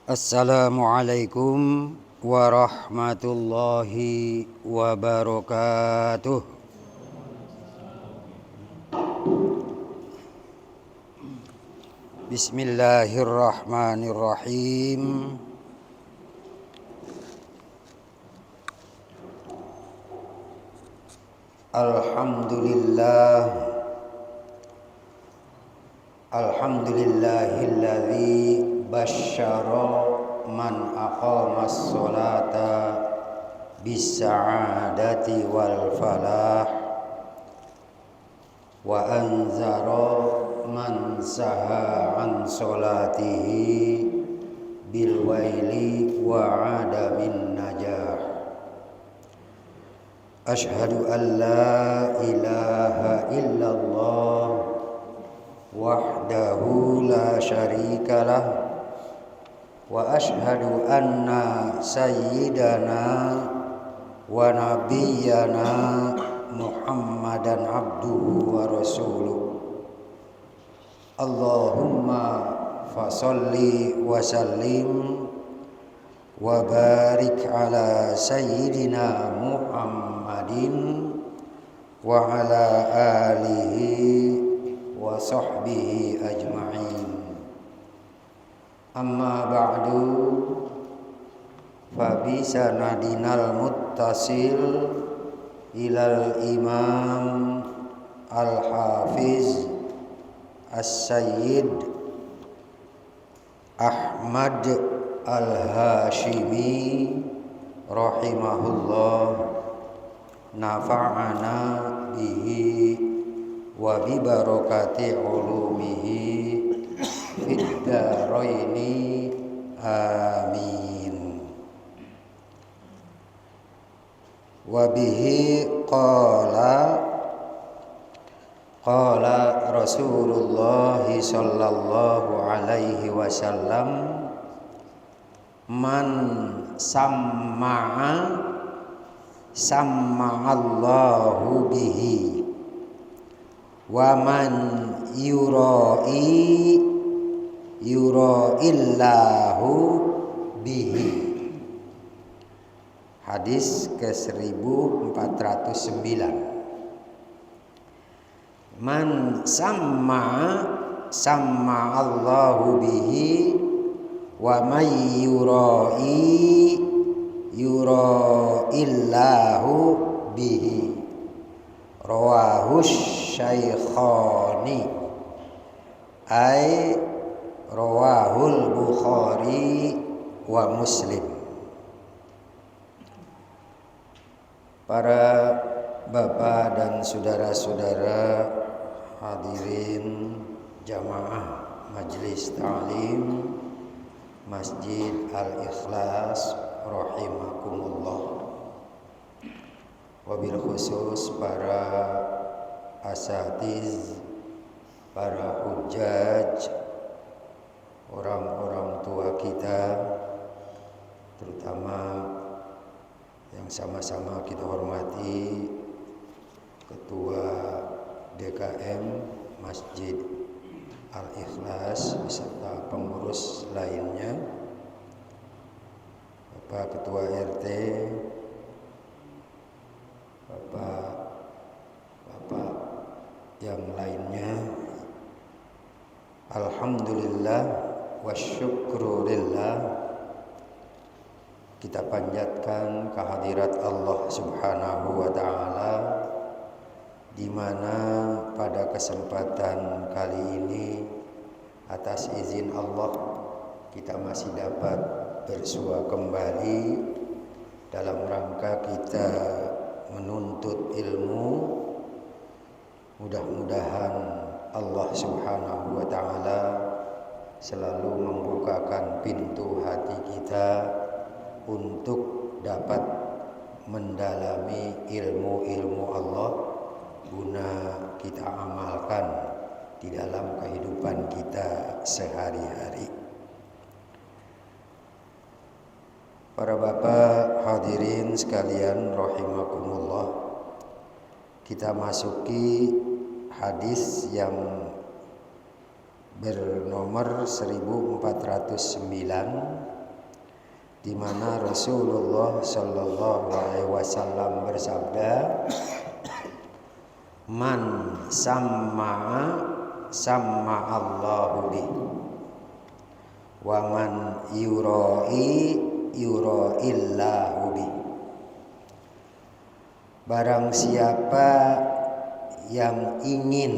Assalamualaikum warahmatullahi wabarakatuh. Bismillahirrahmanirrahim. Alhamdulillahilladzi basyara man aqamas sholata bis-sa'adati wal falah wa anzara man saha an sholatihi bil waili wa adamin najah. Ashhadu an la ilaha illallah wahdahu la syarikalah wa ashhadu anna sayyidana wa nabiyyana Muhammadan abduhu wa rasuluh. Allahumma fasalli wa sallim wa barik ala sayyidina Muhammadin wa ala alihi wa sahbihi ajma'in. Amma ba'du, fa bi sanadinal muttasil ilal imam al-hafiz as-sayyid Ahmad al-Hashimi rahimahullah, nafa'ana bihi wa bi barakati ulumihi fid daraini amin. Wa bihi qala Rasulullah sallallahu alaihi wasallam, man samma'allahu bihi wa man yura'illahu bihi. Hadis ke-1409. Man samma'allahu bihi wa man yura'illahu bihi. Rawahus syaikhani ay rawahul Bukhari wa Muslim. Para bapak dan saudara-saudara hadirin jamaah Majelis Ta'lim Masjid Al-Ikhlas rahimakumullah. Wabil khusus para asatiz, para hujjaj, orang-orang tua kita, terutama yang sama-sama kita hormati Ketua DKM Masjid Al-Ikhlas beserta pengurus lainnya, Bapak Ketua RT, Bapak yang lainnya. Alhamdulillah wa syukrulillah, kita panjatkan kehadirat Allah Subhanahu wa taala, di mana pada kesempatan kali ini atas izin Allah kita masih dapat bersua kembali dalam rangka kita menuntut ilmu. Mudah-mudahan Allah Subhanahu wa taala selalu membukakan pintu hati kita untuk dapat mendalami ilmu-ilmu Allah guna kita amalkan di dalam kehidupan kita sehari-hari. Para bapak hadirin sekalian rahimakumullah, kita masuki hadis yang bernomor 1409 di mana Rasulullah sallallahu alaihi wasallam bersabda, "Man samma Allahu bih wa man yura'illahu bih." Barang siapa yang ingin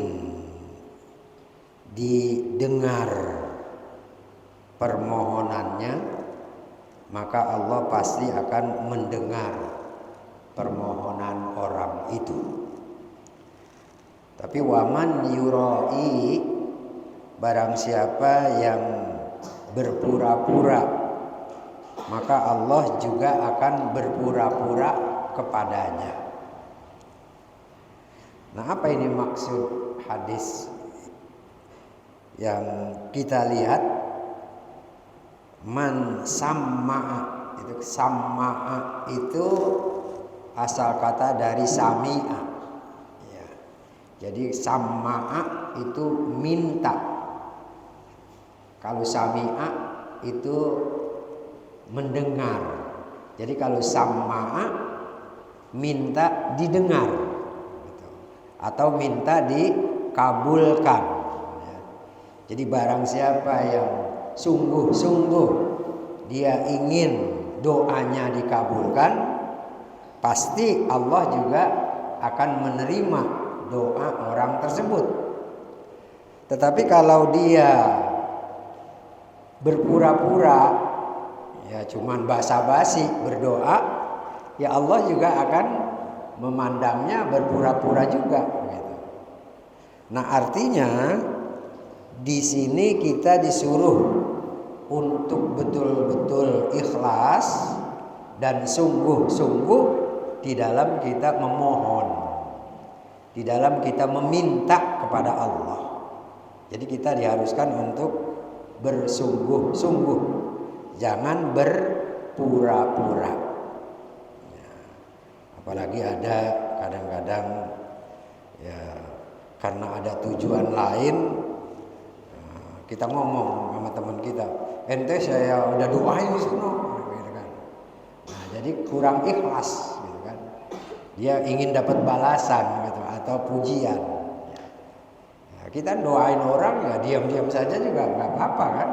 didengar permohonannya, maka Allah pasti akan mendengar permohonan orang itu. Tapi waman yurai, barang siapa yang berpura-pura, maka Allah juga akan berpura-pura kepadanya. Nah, apa ini maksud hadis yang kita lihat? Man samma'a, itu asal kata dari sami'a. Ya. Jadi samma'a itu minta. Kalau sami'a itu mendengar. Jadi kalau samma'a minta didengar, gitu. Atau minta dikabulkan. Ya. Jadi barang siapa yang sungguh-sungguh dia ingin doanya dikabulkan, pasti Allah juga akan menerima doa orang tersebut. Tetapi kalau dia berpura-pura, ya cuman basa-basi berdoa, ya Allah juga akan memandangnya berpura-pura juga, gitu. Nah, artinya di sini kita disuruh untuk betul-betul ikhlas dan sungguh-sungguh di dalam kita memohon, di dalam kita meminta kepada Allah. Jadi kita diharuskan untuk bersungguh-sungguh, jangan berpura-pura. Ya, apalagi ada kadang-kadang ya karena ada tujuan lain, kita ngomong sama teman kita, ente saya udah doain di sana, gitu kan. Nah, jadi kurang ikhlas, gitu kan. Dia ingin dapat balasan, gitu, atau pujian. Nah, kita doain orang ya diam-diam saja juga nggak apa-apa kan.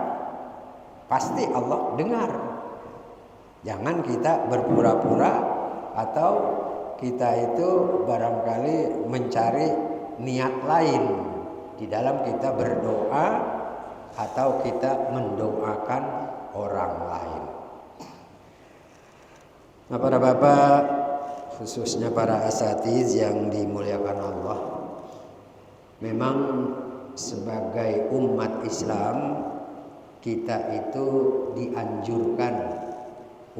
Pasti Allah dengar. Jangan kita berpura-pura atau kita itu barangkali mencari niat lain di dalam kita berdoa atau kita mendoakan orang lain. Nah, para bapak, khususnya para asatiz yang dimuliakan Allah, memang sebagai umat Islam kita itu dianjurkan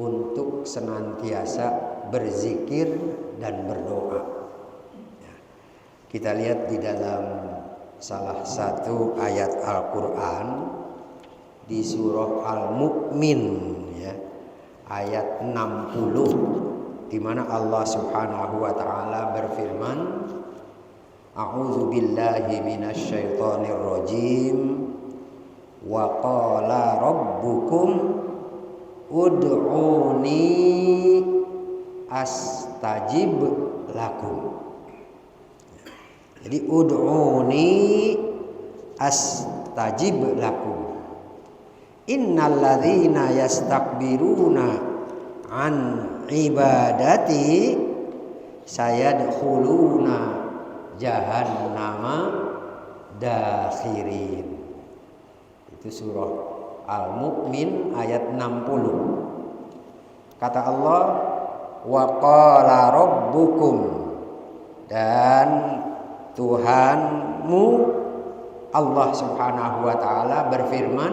untuk senantiasa berzikir dan berdoa. Kita lihat di dalam salah satu ayat Al-Quran di surah Al-Mu'min, ya, ayat 60, di mana Allah Subhanahu wa taala berfirman, A'udzu billahi minasyaitonir rajim, wa qala rabbukum ud'uni astajib lakum. Jadi ud'uni astajib lakum. Innal ladzina yastakbiruna an ibadati sayadkhuluna jahannama dakhirin. Itu surah Al-Mu'min ayat 60. Kata Allah, wa qala rabbukum, dan Tuhanmu Allah Subhanahu wa taala berfirman,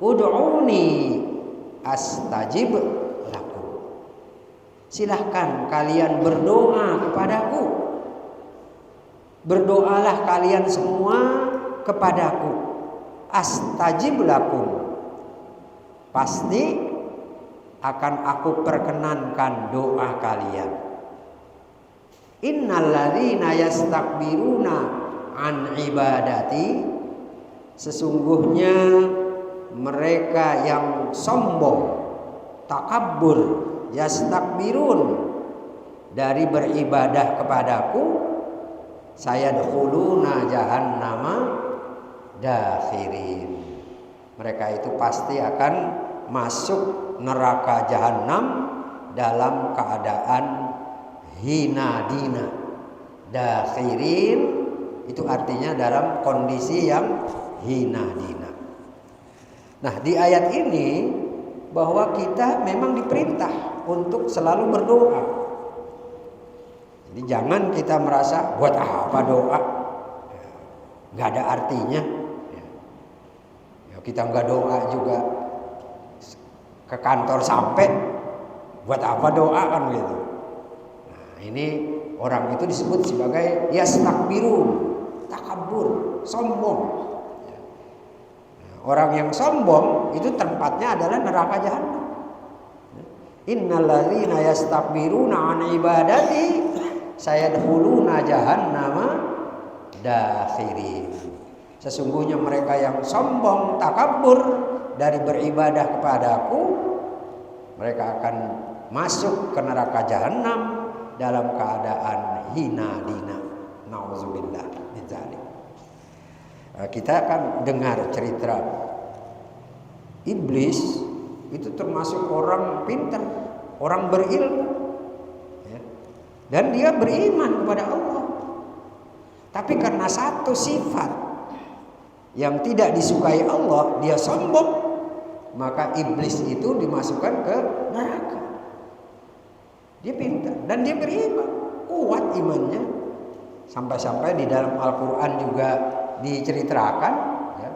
ud'uni astajib lakum. Silahkan kalian berdoa kepadaku. Berdoalah kalian semua kepadaku. Astajib lakum. Pasti akan aku perkenankan doa kalian. Innalladzina yastakbiruna an ibadati, sesungguhnya mereka yang sombong, takabbur, yastakbirun, dari beribadah kepadaku, saya dkhuluna jahannama dakhirin. Mereka itu pasti akan masuk neraka jahanam dalam keadaan hina dina. Dakhirin itu artinya dalam kondisi yang hina dina. Nah, di ayat ini bahwa kita memang diperintah untuk selalu berdoa. Jadi jangan kita merasa buat apa doa, nggak ada artinya. Ya, kita nggak doa juga ke kantor sampai, buat apa doa kan gitu. Nah, ini orang itu disebut sebagai yastakbirun, takabur, sombong. Orang yang sombong itu tempatnya adalah neraka jahanam. Innalladzina yastakbiruna an ibadati sayadkhuluna jahannama dakhirin. Sesungguhnya mereka yang sombong, takabur dari beribadah kepadaku, mereka akan masuk ke neraka jahanam dalam keadaan hina dina. Nauzubillah min dzalik. Kita akan dengar cerita iblis itu termasuk orang pintar, orang berilmu, ya. Dan dia beriman kepada Allah. Tapi karena satu sifat yang tidak disukai Allah, dia sombong, maka iblis itu dimasukkan ke neraka. Dia pintar dan dia beriman, kuat imannya, sampai-sampai di dalam Al-Quran juga diceritakan, ya.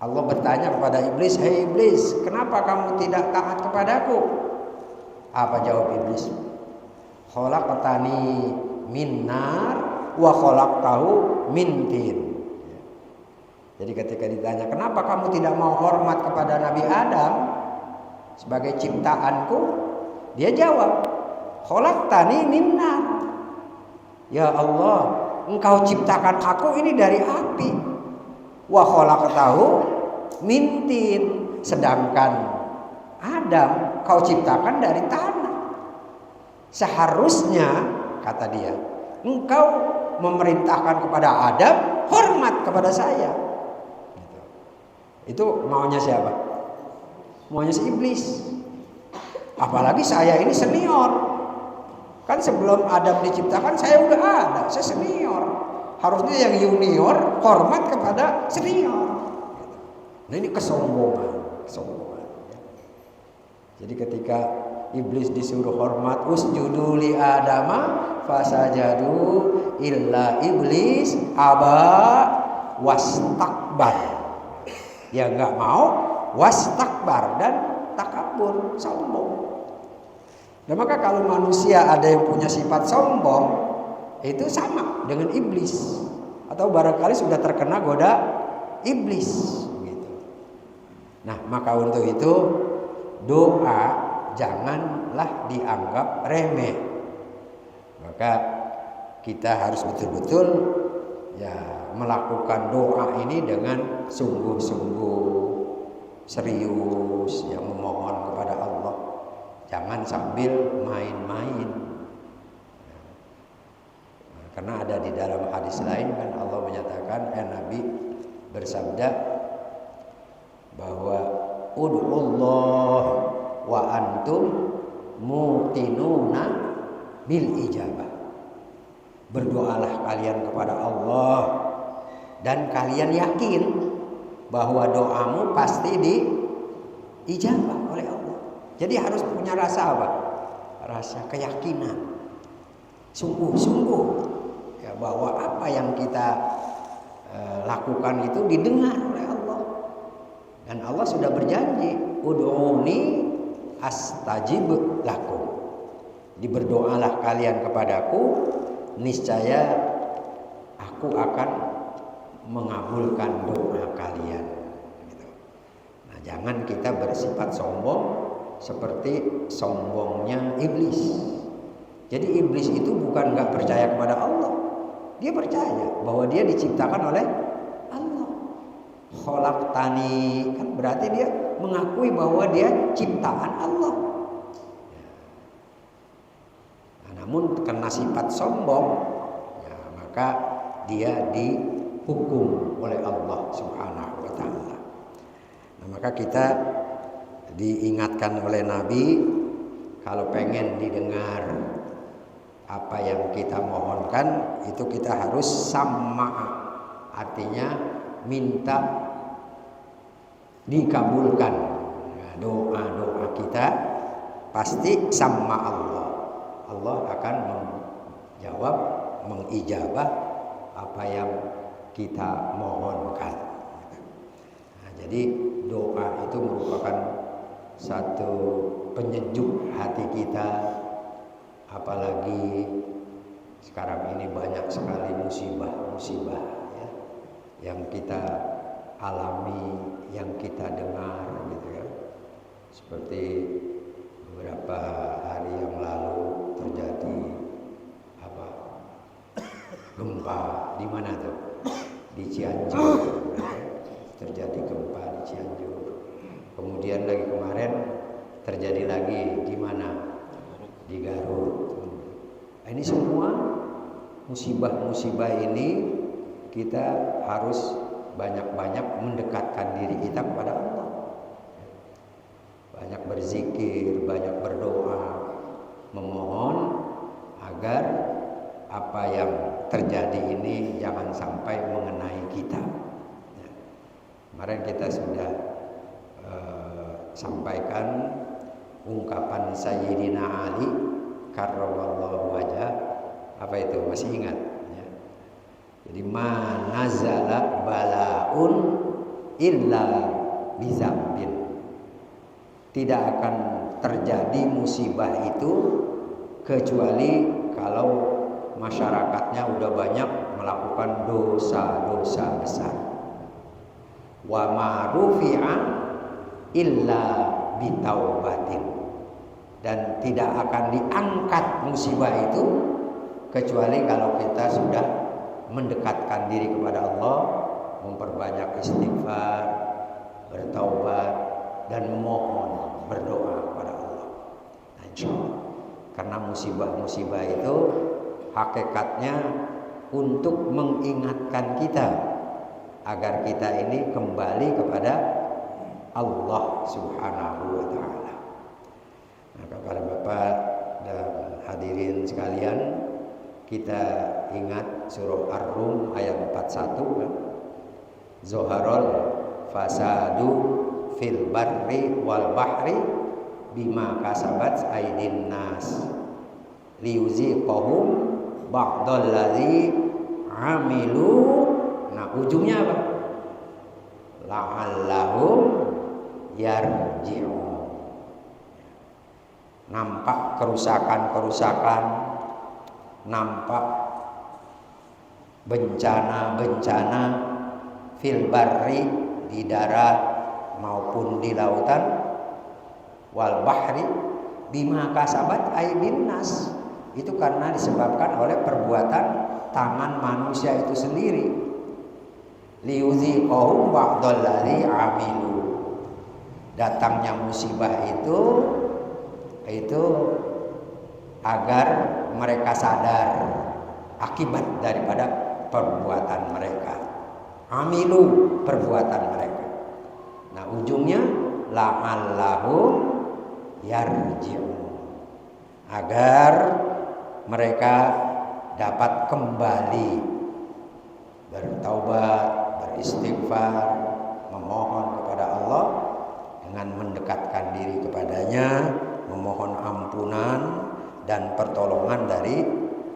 Allah bertanya kepada iblis, "Hei iblis, kenapa kamu tidak taat kepadaku?" Apa jawab iblis? "Khalaqtani min nar wa khalaqtahu min tin." Jadi ketika ditanya, "Kenapa kamu tidak mau hormat kepada Nabi Adam sebagai ciptaanku?" Dia jawab, "Khalaqtani min nar." Ya Allah, Engkau ciptakan aku ini dari api. Wa khalaqtahu min tin, sedangkan Adam kau ciptakan dari tanah. Seharusnya, kata dia, engkau memerintahkan kepada Adam hormat kepada saya. Itu maunya siapa? Maunya si iblis. Apalagi saya ini senior. Kan sebelum Adam diciptakan saya udah ada, saya senior. Harusnya yang junior hormat kepada senior. Nah, ini kesombongan. Jadi ketika iblis disuruh hormat, usjudu li adama fasajadu illa iblis aba wastakbar. Ya nggak mau, wastakbar, dan takabur, sombong. Nah, maka kalau manusia ada yang punya sifat sombong, itu sama dengan iblis, atau barangkali sudah terkena goda iblis gitu. Nah, maka untuk itu doa janganlah dianggap remeh. Maka kita harus betul-betul ya melakukan doa ini dengan sungguh-sungguh, serius, yang memohon kepada Allah. Jangan sambil main-main. Karena ada di dalam hadis lain kan Allah menyatakan, Nabi bersabda bahwa ud'ullah wa antum muqinuna bil ijabah. Berdoalah kalian kepada Allah dan kalian yakin bahwa doamu pasti diijabah oleh Allah. Jadi harus punya rasa apa? Rasa keyakinan, sungguh-sungguh ya, bahwa apa yang kita lakukan itu didengar oleh Allah. Dan Allah sudah berjanji, ud'uni astajib lakum. Berdoalah kalian kepadaku, niscaya aku akan mengabulkan doa kalian. Nah, jangan kita bersifat sombong seperti sombongnya iblis. Jadi iblis itu bukan nggak percaya kepada Allah, dia percaya bahwa dia diciptakan oleh Allah. Khalaqtani, kan berarti dia mengakui bahwa dia ciptaan Allah. Nah, namun karena sifat sombong, ya, maka dia dihukum oleh Allah Subhanahu wa taala. Nah, maka kita diingatkan oleh Nabi, kalau pengen didengar apa yang kita mohonkan, itu kita harus sama, artinya minta dikabulkan. Nah, doa-doa kita pasti sama Allah. Allah akan menjawab, mengijabah apa yang kita mohonkan. Nah, jadi doa itu merupakan satu penyejuk hati kita, apalagi sekarang ini banyak sekali musibah-musibah ya, yang kita alami, yang kita dengar gitu ya. Seperti beberapa hari yang lalu terjadi gempa di mana tuh? Di Cianjur. Terjadi gempa di Cianjur. Kemudian lagi kemarin terjadi lagi di mana? Di Garut. Ini semua musibah-musibah ini kita harus banyak-banyak mendekatkan diri kita kepada Allah. Banyak berzikir, banyak berdoa, memohon agar apa yang terjadi ini jangan sampai mengenai kita. Kemarin kita sudah sampaikan ungkapan Sayyidina Ali karramallahu wajah. Apa itu, masih ingat ya? Jadi ma nazala balaun illa bizambin. Tidak akan terjadi musibah itu kecuali kalau masyarakatnya udah banyak melakukan dosa-dosa besar. Wa ma rufi'a illa bitaubatin. Dan tidak akan diangkat musibah itu kecuali kalau kita sudah mendekatkan diri kepada Allah, memperbanyak istighfar, bertaubat, dan memohon, berdoa kepada Allah. Nah, insya Allah. Karena musibah-musibah itu hakikatnya untuk mengingatkan kita agar kita ini kembali kepada Allah Subhanahu wa taala. Nah, kepada Bapak dan hadirin sekalian, kita ingat surah Ar-Rum ayat 41 kan? Zoharol fasadu fil barri wal bahri bima kasabat aydin nas liyuziqahum ba'dal ladzi amilu. Nah, ujungnya apa? La'allahum yarji'un. Nampak kerusakan-kerusakan, nampak bencana-bencana fil barri, di darat maupun di lautan, wal bahri bima kasabat aydin nas. Itu karena disebabkan oleh perbuatan tangan manusia itu sendiri. Liyuziqahum ba'dal ladzi amilu. Datangnya musibah itu agar mereka sadar akibat daripada perbuatan mereka. Amilu, perbuatan mereka. Nah, ujungnya la'allahum yarji'un. Agar mereka dapat kembali bertaubat, beristighfar, memohon kepada Allah dengan mendekatkan diri kepadanya, memohon ampunan dan pertolongan dari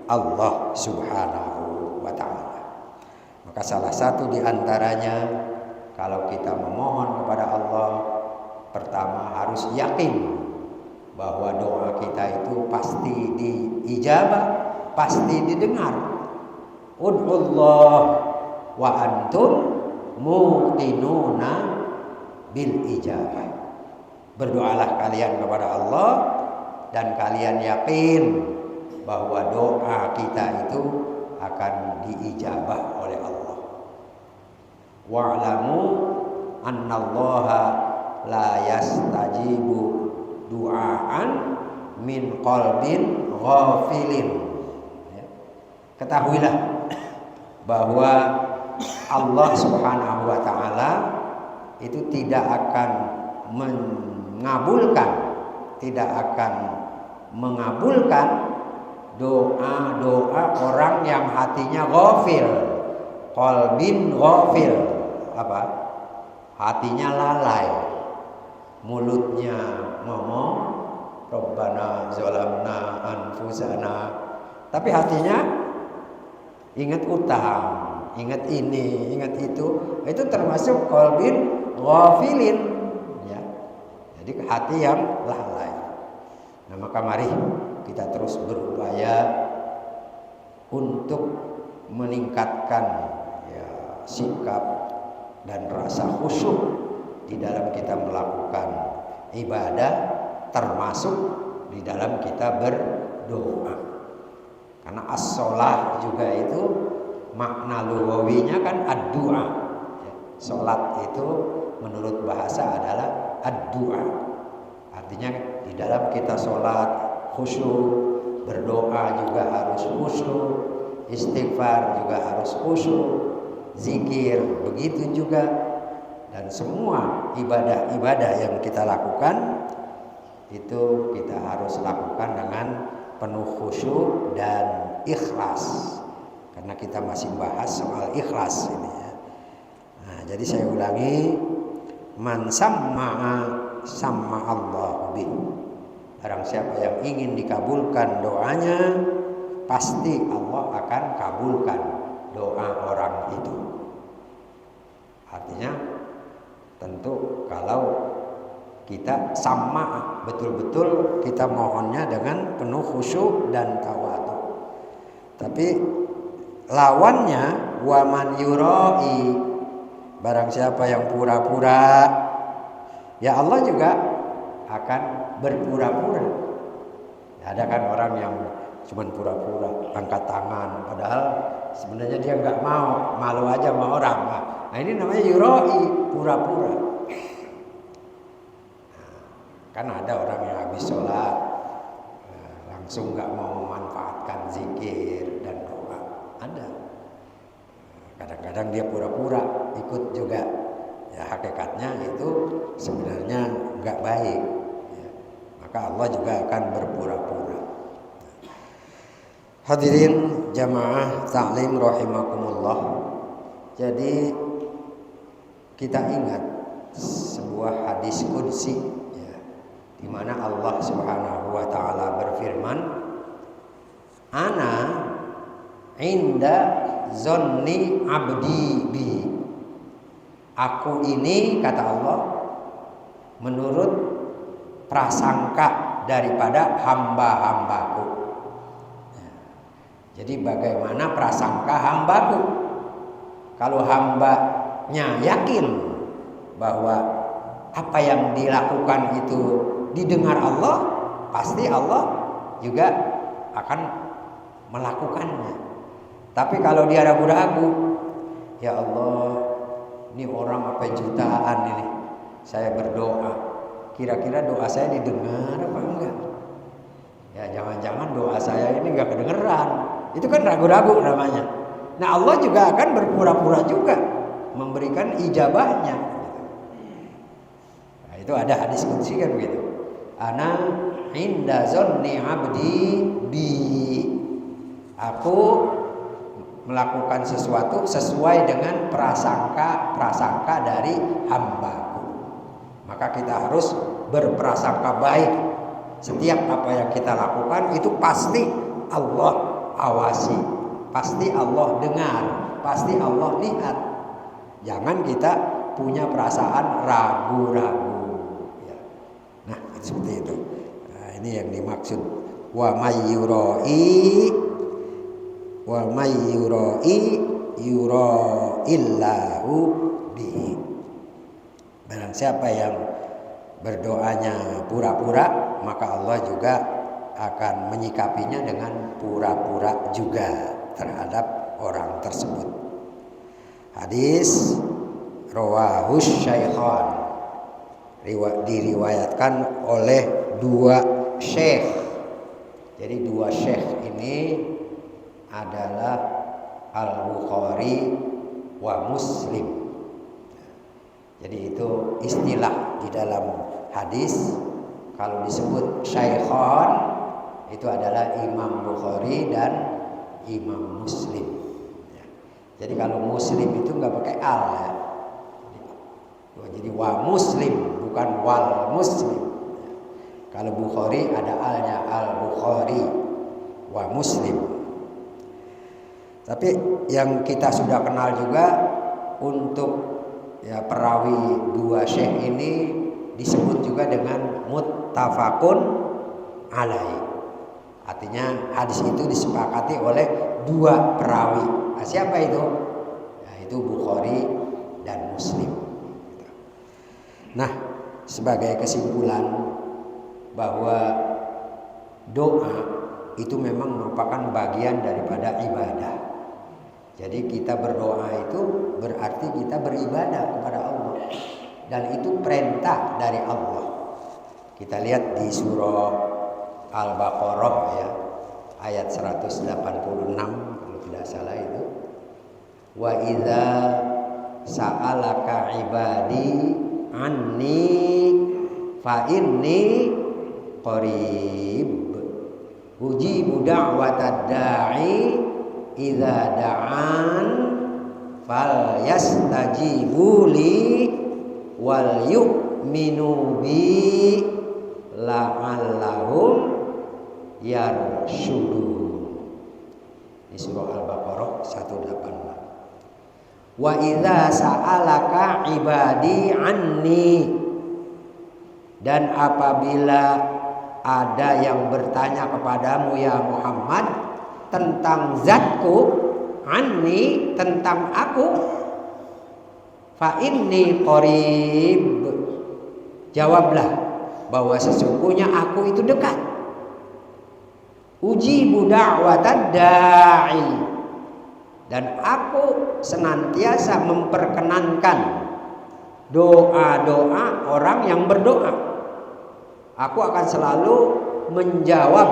Allah Subhanahu wa taala. Maka salah satu di antaranya, kalau kita memohon kepada Allah, pertama harus yakin bahwa doa kita itu pasti diijabah, pasti didengar. Ud'ullah wa antum muqinuna bil ijabah. Berdoalah kalian kepada Allah dan kalian yakin bahwa doa kita itu akan diijabah oleh Allah. Wa'lamu annallaha la yastajibu du'aan min qalbin ghafilin. Ketahuilah bahwa Allah Subhanahu wa taala itu tidak akan mengabulkan doa-doa orang yang hatinya ghafil. Qalbin ghafil, apa? Hatinya lalai, mulutnya ngomong Rabbana zalamna anfusana, tapi hatinya ingat utang, ingat ini, ingat itu termasuk qalbin ghafilin, ya. Jadi hati yang lalai. Nah, maka mari kita terus berupaya untuk meningkatkan ya, sikap dan rasa khusyuk di dalam kita melakukan ibadah, termasuk di dalam kita berdoa. Karena as-sholah juga itu makna lugawinya kan ad-du'a. Sholat itu menurut bahasa adalah ad-du'a. Artinya di dalam kita sholat khusyuk, berdoa juga harus khusyuk, istighfar juga harus khusyuk, zikir begitu juga. Dan semua ibadah-ibadah yang kita lakukan itu kita harus lakukan dengan penuh khusyuk dan ikhlas. Karena kita masih bahas soal ikhlas ini ya. Nah, jadi saya ulangi, man samma'a Allah bih. Barang siapa yang ingin dikabulkan doanya, pasti Allah akan kabulkan doa orang itu. Artinya tentu kalau kita sama betul-betul kita mohonnya dengan penuh khusyuk dan tawadhu. Tapi lawannya waman yurai, barang siapa yang pura-pura, ya Allah juga akan berpura-pura. Ada kan orang yang cuma pura-pura angkat tangan, padahal sebenarnya dia nggak mau, malu aja sama orang. Nah ini namanya yurai, pura-pura. Kan ada orang yang habis sholat langsung nggak mau memanfaatkan zikir dan doa. Ada. Kadang-kadang dia pura-pura ikut juga. Ya hakikatnya itu sebenarnya nggak baik. Ya. Maka Allah juga akan berpura-pura. Hadirin jamaah taklim rahimakumullah. Jadi kita ingat sebuah hadis qudsi di mana Allah Subhanahu wa taala berfirman, "Ana inda zonni abdi bi." Aku ini, kata Allah, menurut prasangka daripada hamba-hambaku. Jadi bagaimana prasangka hambaku? Kalau hambanya yakin bahwa apa yang dilakukan itu didengar Allah, pasti Allah juga akan melakukannya. Tapi kalau dia ragu-ragu, ya Allah, ini orang apa jutaan ini, saya berdoa, kira-kira doa saya didengar apa enggak? Ya jangan-jangan doa saya ini enggak kedengeran. Itu kan ragu-ragu namanya. Nah Allah juga akan berpura-pura juga memberikan ijabahnya. Nah, itu ada hadis qudsi kan begitu. Ana inda zonni abdi bi. Aku melakukan sesuatu sesuai dengan prasangka dari hambaku. Maka kita harus berprasangka baik. Setiap apa yang kita lakukan itu pasti Allah awasi, pasti Allah dengar, pasti Allah lihat. Jangan kita punya perasaan ragu-ragu. Ya. Nah, seperti itu. Nah, ini yang dimaksud wa may yurai yuraillahu bihi. Barang siapa yang berdoanya pura-pura, maka Allah juga akan menyikapinya dengan pura-pura juga terhadap orang tersebut. Hadis rawahus syaikhan, diriwayatkan oleh dua syekh. Jadi dua syekh ini adalah Al-Bukhari wa Muslim. Jadi itu istilah di dalam hadis. Kalau disebut syaikhan itu adalah Imam Bukhari dan Imam Muslim. Jadi kalau Muslim itu nggak pakai al ya. Jadi wa Muslim bukan wal Muslim. Kalau Bukhari ada alnya, Al-Bukhari wa Muslim. Tapi yang kita sudah kenal juga untuk ya perawi dua syekh ini disebut juga dengan muttafaqun alaih. Artinya hadis itu disepakati oleh dua perawi. Nah, siapa itu? Yaitu Bukhari dan Muslim. Nah, sebagai kesimpulan bahwa doa itu memang merupakan bagian daripada ibadah. Jadi kita berdoa itu berarti kita beribadah kepada Allah. Dan itu perintah dari Allah. Kita lihat di surah Al-Baqarah ya, ayat 186 kalau tidak salah itu. Wa idza sa'alaka ibadi anni fa inni qarib ujibu da'watad da'i idza da'an fal yastajibu li wal yu'minu bi la'allahum yarshudun. Di surah Al-Baqarah 186. Wa idza sa'alaka ibadi anni, dan apabila ada yang bertanya kepadamu ya Muhammad tentang zatku, anni tentang aku, fa inni qarib, jawablah bahwa sesungguhnya aku itu dekat. Ujibu da'watad da'i, dan aku senantiasa memperkenankan doa-doa orang yang berdoa. Aku akan selalu menjawab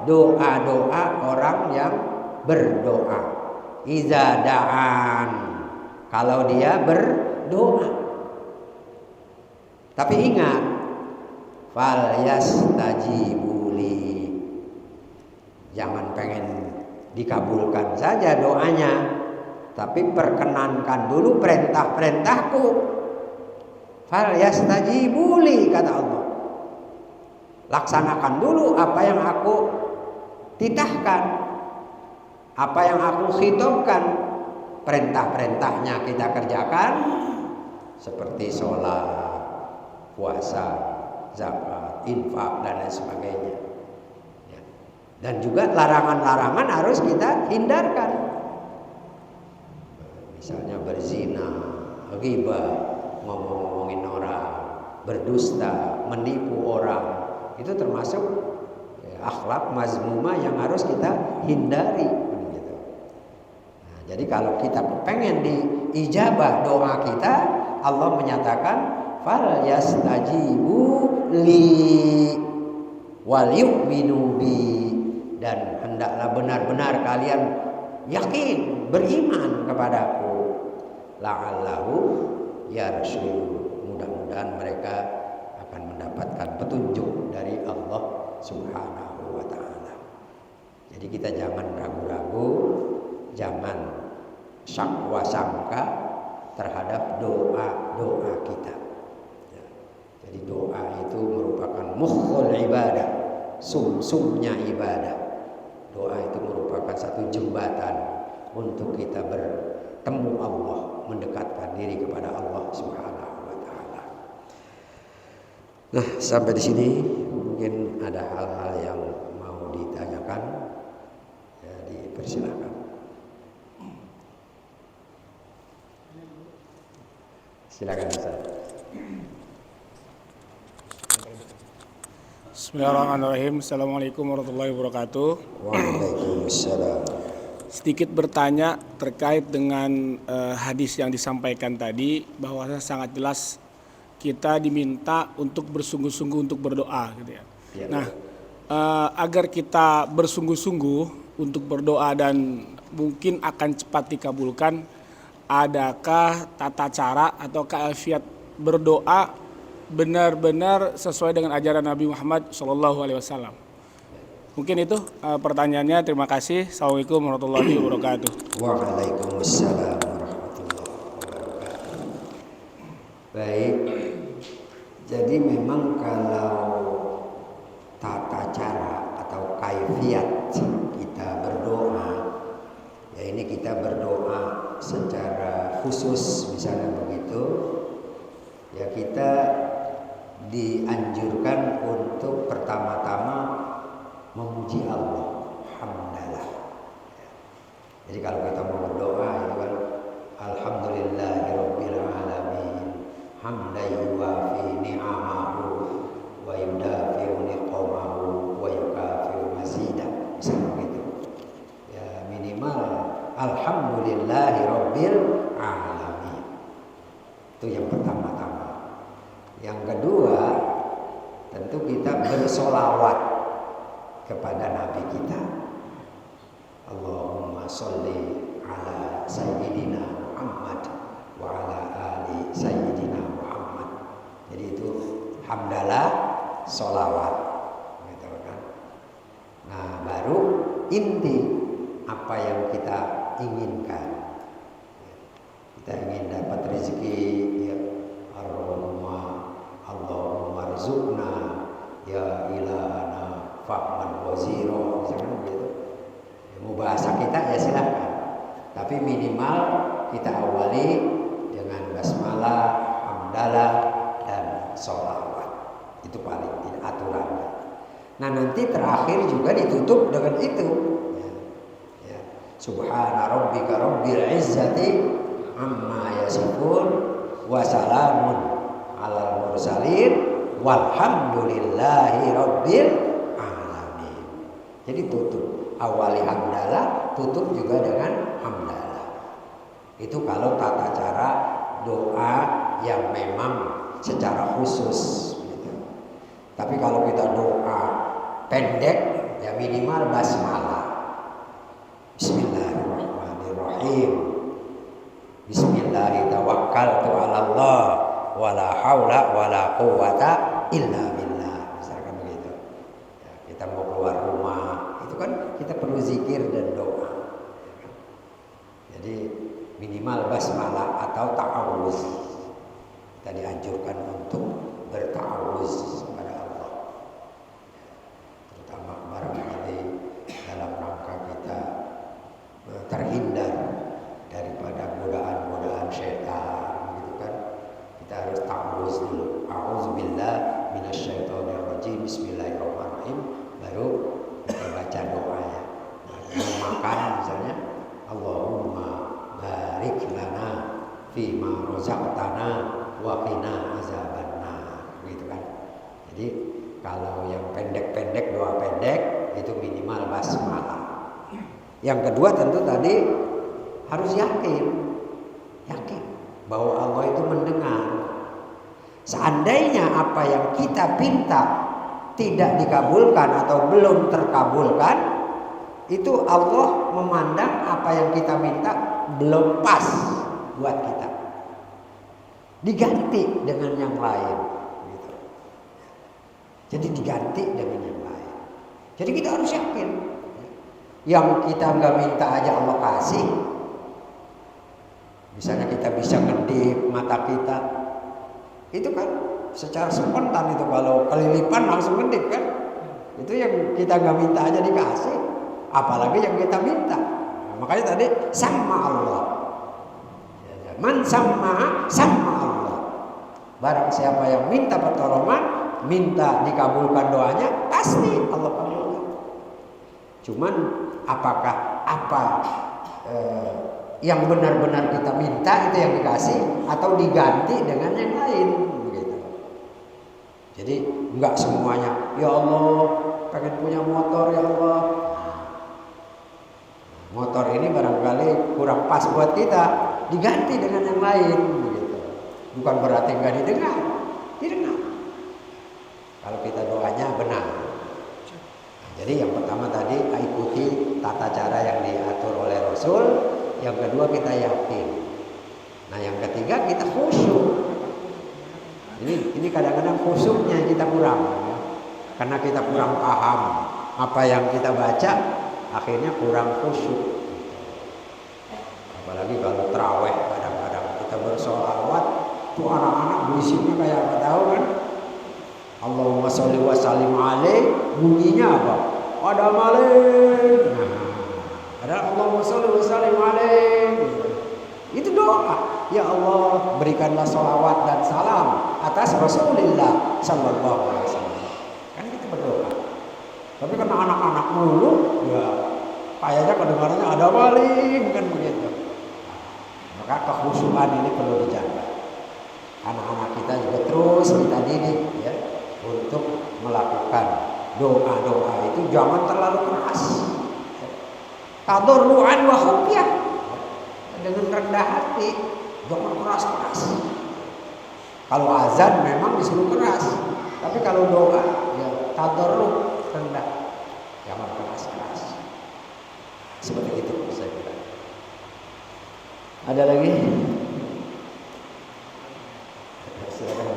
doa-doa orang yang berdoa. Iza da'an, kalau dia berdoa. Tapi ingat, fal yastajibuli, jangan pengen dikabulkan saja doanya, tapi perkenankan dulu perintah-perintahku. Fal yastajibuli, kata Allah. Laksanakan dulu apa yang aku titahkan, apa yang aku khitobkan. Perintah-perintahnya kita kerjakan, seperti sholat, puasa, zakat, infak, dan lain sebagainya. Dan juga larangan-larangan harus kita hindarkan. Misalnya berzina, ghibah, ngomong-ngomongin orang, berdusta, menipu orang, itu termasuk akhlak mazmumah yang harus kita hindari. Gitu. Nah, jadi kalau kita pengen diijabah doa kita, Allah menyatakan fal yastajibu li wal yu'minu bi, dan hendaklah benar-benar kalian yakin, beriman kepadaku. La'allahu yarsyudun, mudah-mudahan mereka akan mendapatkan petunjuk dari Allah Subhanahu wa ta'ala. Jadi kita jangan ragu-ragu jangan syakwa sangka terhadap doa kita. Ya. Jadi doa itu merupakan mukhul ibadah, sumsumnya ibadah. Doa itu merupakan satu jembatan untuk kita bertemu Allah, mendekatkan diri kepada Allah Subhanahu wa taala. Nah, sampai di sini mungkin ada hal-hal yang mau ditanyakan. Ya, dipersilakan. Silakan Ustaz. Bismillahirrahmanirrahim. Assalamualaikum warahmatullahi wabarakatuh. Waalaikumsalam. Sedikit bertanya terkait dengan hadis yang disampaikan tadi, bahwa sangat jelas kita diminta untuk bersungguh-sungguh untuk berdoa, gitu ya. Ya. Nah, agar kita bersungguh-sungguh untuk berdoa dan mungkin akan cepat dikabulkan, adakah tata cara atau kaifiat berdoa benar-benar sesuai dengan ajaran Nabi Muhammad SAW? Mungkin itu pertanyaannya. Terima kasih. Assalamualaikum warahmatullahi wabarakatuh. Waalaikumsalam warahmatullahi wabarakatuh. Baik. Jadi memang kalau tata cara atau kaifiat kita berdoa, ya ini kita berdoa secara khusus misalnya begitu, ya kita dianjurkan untuk pertama-tama memuji Allah, hamdalah. Jadi kalau kita mau berdoa itu kan alhamdulillahirabbil alamin, hamdan yuwafi ni'amahu wa yudafi'u niqamahu wa yukafi'u mazidah, misalnya begitu. Ya minimal alhamdulillahirabbil alamin. Itu yang pertama-tama. Yang kedua, tentu kita bersolawat kepada Nabi kita. Allahumma sholli ala sayyidina Muhammad wa ala ali sayyidina Muhammad. Jadi itu hamdalah, sholawat, gitu kan. Nah, baru inti apa yang kita inginkan. Kita ingin dapat rezeki, ya Allahumma rizukna ya ilahana fahman waziro, misalkan begitu. Ya, mau bahasa kita ya silakan. Tapi minimal kita awali dengan basmalah, hamdalah, dan sholawat. Itu paling tidak aturannya. Nah nanti terakhir juga ditutup dengan itu. Ya. Subhana rabbika rabbil izzati amma yasifun wa salamun alal mursalin walhamdulillahi rabbil alamin. Jadi tutup, awali hamdalah, tutup juga dengan hamdalah. Itu kalau tata cara doa yang memang secara khusus gitu. Tapi kalau kita doa pendek, ya minimal basmalah, bismillahirrahmanirrahim, bismillahirrahmanirrahim, tawakkaltu 'alallah wala haula wala quwata illa billah, misalkan begitu. Ya, kita mau keluar rumah, itu kan kita perlu zikir dan doa. Jadi minimal basmalah atau ta'awuz. Kita dianjurkan untuk berta'awuz kepada Allah. Terutama barangkali dalam rangka kita terhindar daripada godaan-godaan syaitan, gitu kan. Kita harus ta'awuz dulu. A'udzubillah minasyaitonirrajim. Bismillahirrahmanirrahim. Baru kita baca doanya. Nah, mau makan misalnya, Allahumma barik lana fima razaqtana wa qina azabannar, gitu kan. Jadi kalau yang pendek-pendek, doa pendek itu minimal basmalah. Yang kedua tentu tadi harus yakin bahwa Allah itu mendengar. Seandainya apa yang kita pinta tidak dikabulkan atau belum terkabulkan, itu Allah memandang apa yang kita minta belum pas buat kita, diganti dengan yang lain gitu. Jadi diganti dengan yang lain. Jadi kita harus yakin. yang kita nggak minta aja Allah kasih. Misalnya kita bisa ngedip mata kita, itu kan secara spontan itu, kalau kelilipan langsung ngedip kan. Itu yang kita nggak minta aja dikasih, apalagi yang kita minta. Nah, makanya tadi sama Allah. Man sama Allah. Barang siapa yang minta pertolongan, minta dikabulkan doanya, pasti Allah kabulkan. Cuman apakah yang benar-benar kita minta itu yang dikasih atau diganti dengan yang lain begitu. Jadi enggak semuanya, ya Allah pengen punya motor ya Allah. Motor ini barangkali kurang pas buat kita, diganti dengan yang lain begitu. Bukan berarti enggak didengar. Kalau kita doanya benar. Jadi yang pertama tadi ikuti tata cara yang diatur oleh Rasul. Yang kedua kita yakin. Nah yang ketiga kita khusyuk. Ini kadang-kadang khusyuknya kita kurang ya. Karena kita kurang paham apa yang kita baca, akhirnya kurang khusyuk. Apalagi kalau tarawih, kadang-kadang kita bersolawat tuh anak-anak berisiknya kayak apa tahu kan? Allahumma sholli wa sallim alaih, bunyinya apa? Ada malik. Ada Allahumma sholli wa sallim alaih. Itu doa. Ya Allah, berikanlah sholawat dan salam atas Rasulullah sallallahu alaihi wasallam. Kan kita berdoa. Tapi karena anak-anak mulu, ya kayaknya kedengarannya ada malik kan begitu. Maka kekhusyukan ini perlu dijaga. Anak-anak kita juga terus kita didik ya untuk melakukan doa-doa itu jangan terlalu keras. Tadarruan wa khufyah, dengan rendah hati, jangan keras-keras. Kalau azan memang disuruh keras, tapi kalau doa ya tadarru, rendah, jangan keras-keras. Seperti itu saya kira. Ada lagi? Silakan.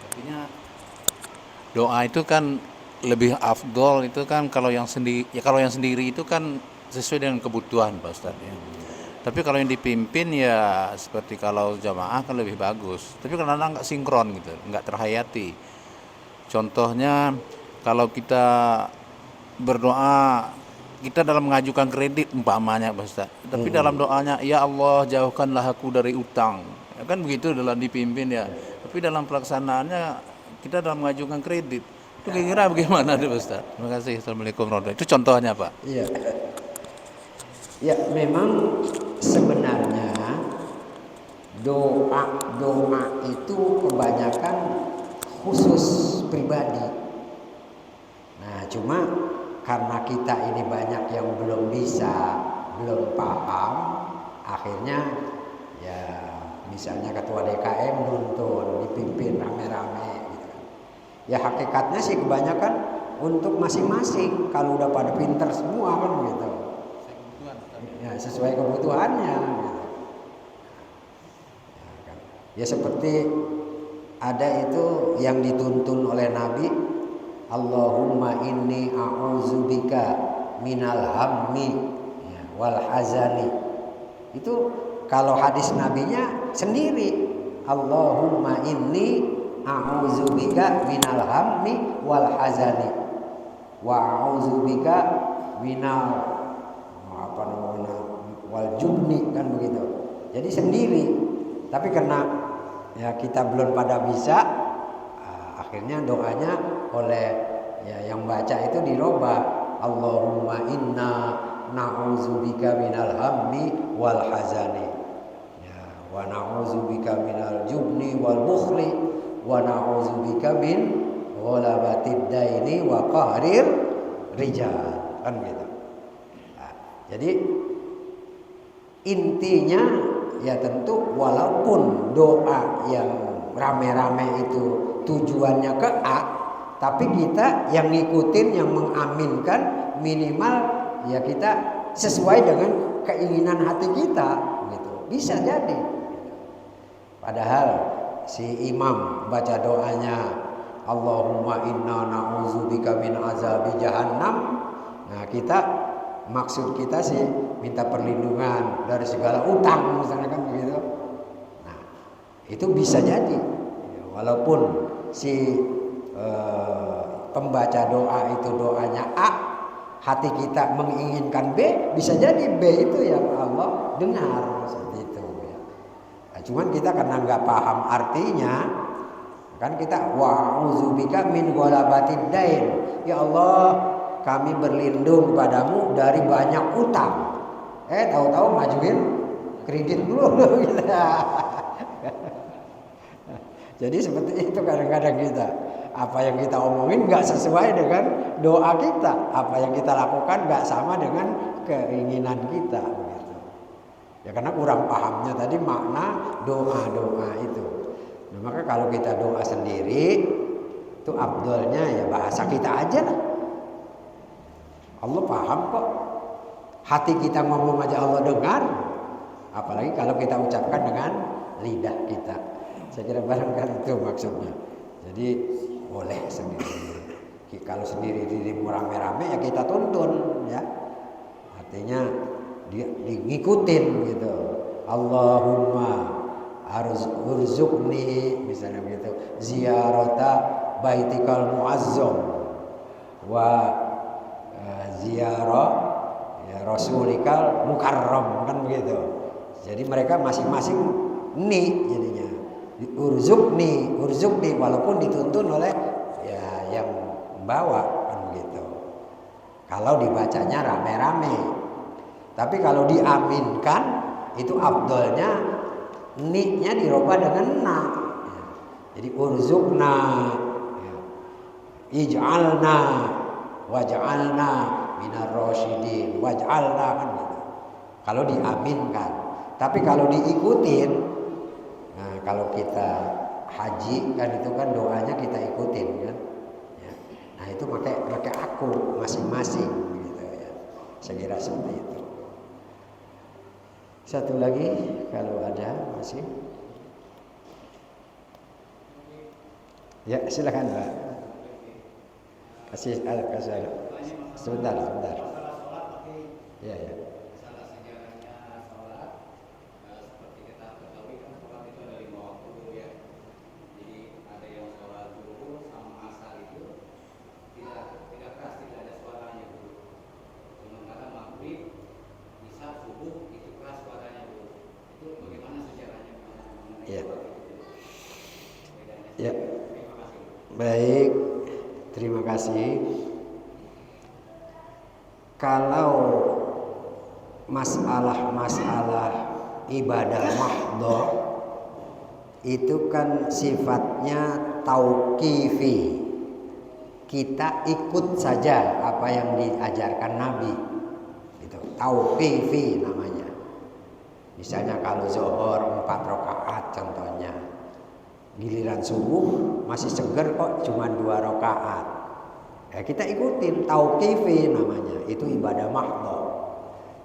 Artinya doa itu kan lebih afdol itu kan kalau yang sendiri itu kan sesuai dengan kebutuhan Pak Ustadz ya. Tapi kalau yang dipimpin ya seperti kalau jamaah kan lebih bagus. Tapi kadang-kadang nggak sinkron gitu, nggak terhayati. Contohnya kalau kita berdoa, kita dalam mengajukan kredit umpamanya Pak Ustadz. Tapi dalam doanya, ya Allah jauhkanlah aku dari utang. Ya kan begitu dalam dipimpin ya. Tapi dalam pelaksanaannya kita dalam mengajukan kredit. Itu kira-kira bagaimana Pak Ustadz? Terima kasih. Assalamualaikum warahmatullahi wabarakatuh. Itu contohnya Pak. Iya. Ya memang sebenarnya doa itu kebanyakan khusus pribadi. Nah cuma karena kita ini banyak yang belum bisa, belum paham, akhirnya ya misalnya ketua DKM nuntun, dipimpin rame-rame gitu. Ya hakikatnya sih kebanyakan untuk masing-masing. Kalau udah pada pinter semua kan gitu. Ya sesuai kebutuhannya gitu. Ya seperti ada itu yang dituntun oleh Nabi, Allahumma inni a'udzubika minal hammi ya, wal hazani. Itu kalau hadis nabinya sendiri, Allahumma inni a'udzubika minal hammi wal hazani wa a'udzubika minal wal jubni, kan begitu. Jadi sendiri. Tapi karena ya kita belum pada bisa, akhirnya doanya oleh ya yang baca itu dirubah. Allahumma inna na'udzubika minal hammi wal hazani ya, wa na'udzubika minal jubni wal bukhli wa na'udzubika min ghalabatid daini wa qahrir rijal, kan gitu. Nah, jadi intinya ya tentu walaupun doa yang rame-rame itu tujuannya ke A, tapi kita yang ngikutin, yang mengaminkan minimal ya kita sesuai dengan keinginan hati kita gitu. Bisa jadi. Padahal si imam baca doanya Allahumma inna na'udzubika min azabi jahannam. Nah, maksud kita sih minta perlindungan dari segala utang misalnya kan begitu. Nah, itu bisa jadi walaupun si pembaca doa itu doanya A, hati kita menginginkan B, bisa jadi B itu yang Allah dengar seperti itu ya. Nah, cuman kita karena nggak paham artinya, kan kita wa'udzubika min ghalabatid dain. Ya Allah, kami berlindung padamu dari banyak utang. Tahu-tahu majuin kredit dulu gitu. Jadi seperti itu kadang-kadang kita. Apa yang kita omongin nggak sesuai dengan doa kita. Apa yang kita lakukan nggak sama dengan keinginan kita. Begitu. Ya karena kurang pahamnya tadi makna doa-doa itu. Nah, maka kalau kita doa sendiri, itu afdolnya ya bahasa kita aja lah. Allah paham kok. Hati kita ngomong aja Allah dengar. Apalagi kalau kita ucapkan dengan lidah kita. Saya kira barangkali itu maksudnya. Jadi boleh sendiri. Kalau sendiri dirimu rame-rame ya kita tuntun ya. Artinya dia ngikutin gitu. Allahumma urzuqni misalnya begitu. Ziyarata baitikal muazzam wa ziyarah ya rasulikal mukarram kan begitu. Jadi mereka masing-masing ni jadinya. Urzukni walaupun dituntun oleh ya yang membawa kan begitu. Kalau dibacanya rame-rame. Tapi kalau diaminkan itu afdolnya ni-nya dirubah dengan na. Ya. Jadi urzukna ya. Ij'alna waj'alna minar rasyidin waj'alna kan gitu. Kalau diaminkan. Tapi kalau diikutin, nah kalau kita haji kan itu kan doanya kita ikutin kan. Ya. Nah itu pakai aku masing-masing gitu ya. Saya kira seperti itu. Satu lagi kalau ada masih. Ya silakan Pak. Kasih sebentar. Ya. Ya. Baik, terima kasih. Kalau masalah ibadah mahdhah itu kan sifatnya tauqifi. Kita ikut saja apa yang diajarkan Nabi. Itu tauqifi namanya. Misalnya kalau zuhur 4 rakaat contohnya. Giliran subuh masih seger kok cuma 2 rakaat. Ya kita ikutin tauqifi namanya. Itu ibadah mahdhah.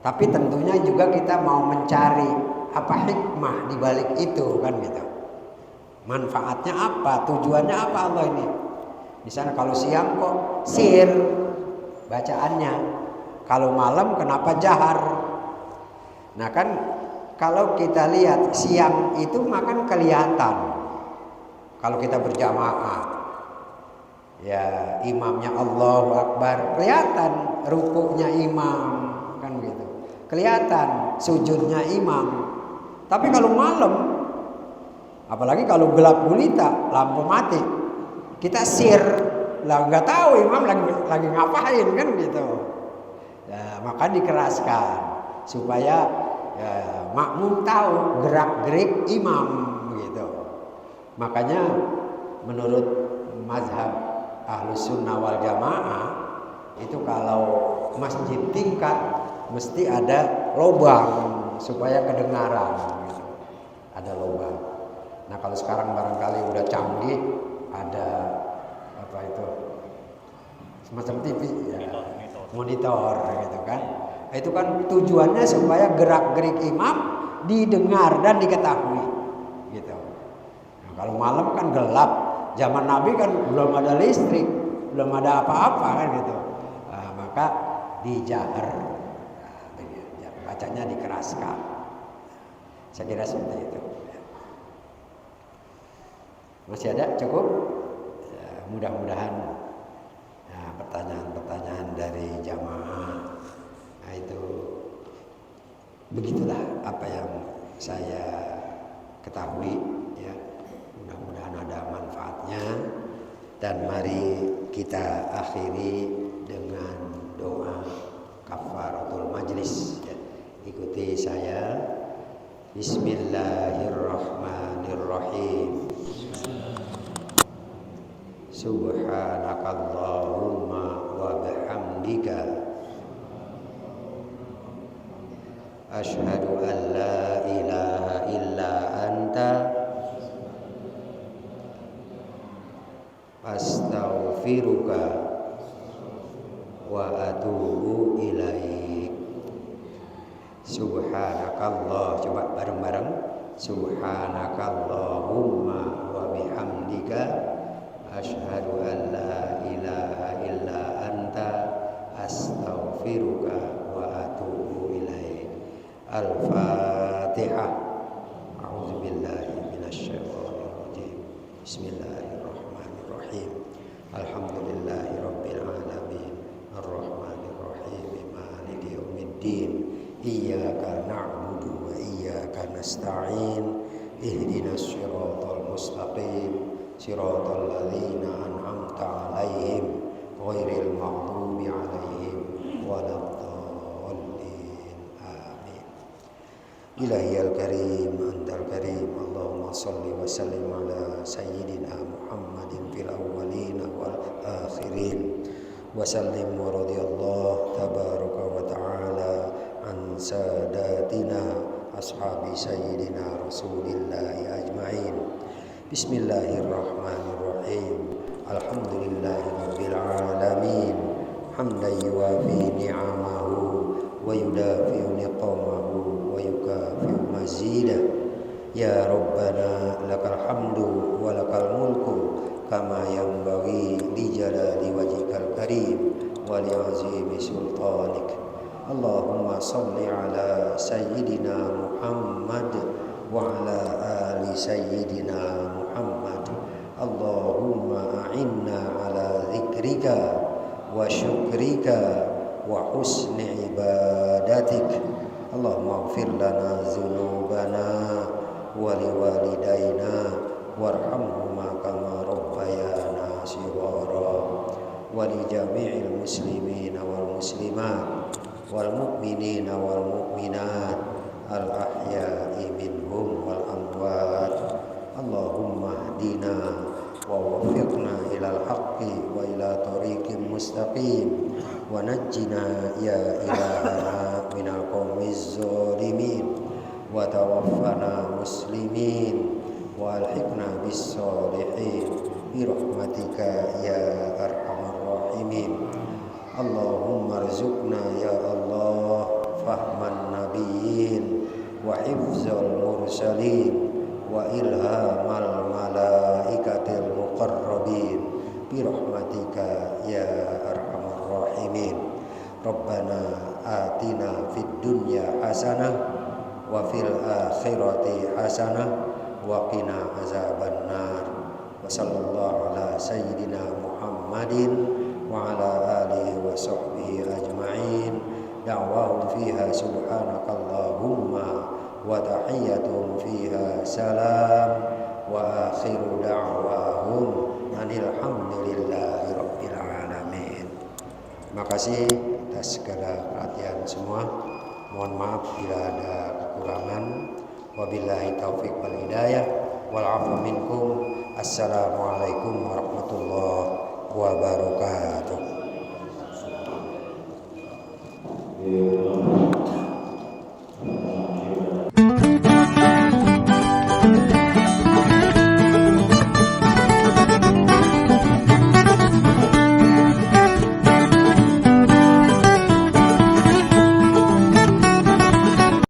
Tapi tentunya juga kita mau mencari apa hikmah di balik itu kan gitu. Manfaatnya apa? Tujuannya apa Allah ini? Misalnya kalau siang kok sir bacaannya. Kalau malam kenapa jahar? Nah kan kalau kita lihat siang itu makan kelihatan. Kalau kita berjamaah, ya imamnya Allahu Akbar, kelihatan rukuknya imam, kan gitu. Kelihatan sujudnya imam. Tapi kalau malam, apalagi kalau gelap gulita, lampu mati, kita sir, lah nggak tahu imam lagi ngapain kan gitu. Ya, maka dikeraskan supaya ya, makmum tahu gerak-gerik imam gitu. Makanya menurut mazhab Ahlus Sunnah wal Jamaah itu kalau masjid tingkat mesti ada lubang supaya kedengaran gitu. Ada lubang. Nah kalau sekarang barangkali udah canggih ada apa itu semacam TV ya, monitor gitu kan. Itu kan tujuannya supaya gerak-gerik imam didengar dan diketahui gitu. Nah, Kalau malam kan gelap. Zaman Nabi kan belum ada listrik, belum ada apa-apa kan gitu. Nah, maka dijahar, bacanya dikeraskan. Saya kira seperti itu. Masih ada cukup? Ya, mudah-mudahan pertanyaan-pertanyaan dari jamaah. Nah itu begitulah apa yang saya ketahui ya. Mudah-mudahan ada manfaatnya dan mari kita akhiri dengan doa kafaratul majlis ya. Ikuti saya. Bismillahirrahmanirrahim. Subhanakallahumma wa bihamdika asyhadu an la ilaha illa anta astaghfiruka wa atubu ilaik. Subhanakallah, coba bareng-bareng. Subhanakallahumma wa bihamdika asyhadu an la ilaha illa anta astaghfiruka wa atubu ilaik. Al-Fatihah. A'udzubillahi minasyaitonir rajim. Bismillahirrahmanirrahim. Alhamdulillahirabbil alamin. Arrahmanir rahim. Maliki yaumiddin. Iyyaka na'budu wa iyyaka nasta'in. Ihdinas siratal mustaqim. Siratal ladzina an'amta 'alaihim ghairil maghdubi 'alaihim waladdallin. Amin. Ilahiyal karim antal karim. Allahumma shalli wa sallim ala sayyidina Muhammadin fil awwalin wal akhirin. Wa sallim wa radiyallahu tabaraka wa ta'ala an sadatina ashabi sayyidina Rasulillahi ajma'in. Bismillahirrahmanirrahim. Alhamdulillahirabbil alamin. Hamdan yuwafi ni'amahu wa yudafi'u niqamahu wa yukafi'u mazidah. Ya Rabbana lakal hamdu wa lakal mulku kama yanbaghi li jalali wajhikal karim wa li azimi sultanik. Allahumma salli ala sayyidina Muhammad wa ala ali sayyidina Muhammad. Allahumma a'inna ala dzikrika wa syukrika wa husni ibadatik. Allahumma ighfir lana dzunubana wa liwalidayna warhamhuma kama rabbayana shighara wa li jami'il muslimina wal muslimat wal mu'minina wal mu'minat al ahya'i minhum wal amwat. Allahumma hdina wa waffiqna ilal haqqi wa ila tariqim mustaqim wa najjina ya ilahana minal qaumiz zalimin wa tawaffana muslimin wa alhiqna bis salihin bi rahmatika ya arhamar rahimin. Allahumma rzuqna ya Allah fahman nabiyyin wa hifzal mursalin wa ilhamal malaikatil muqarrabin bi rahmatika ya arhamar rahimin. Rabbana atina fid dunya hasanah wa fil akhirati hasanah wa qina azabannar. Wa sallallahu ala sayyidina Muhammadin wa ala alihi wa sahbihi ajma'in. Da'wahum fiha subhanakallahumma wa tahiyyatuhum fiha salam wa akhiru da'wahum anil hamdulillahi rabbil alamin. Terima kasih atas segala perhatian semua. Mohon maaf bila ada kekurangan. Wabillahi taufiq wal hidayah wal 'afwu minkum. Assalamualaikum warahmatullahi wabarakatuh.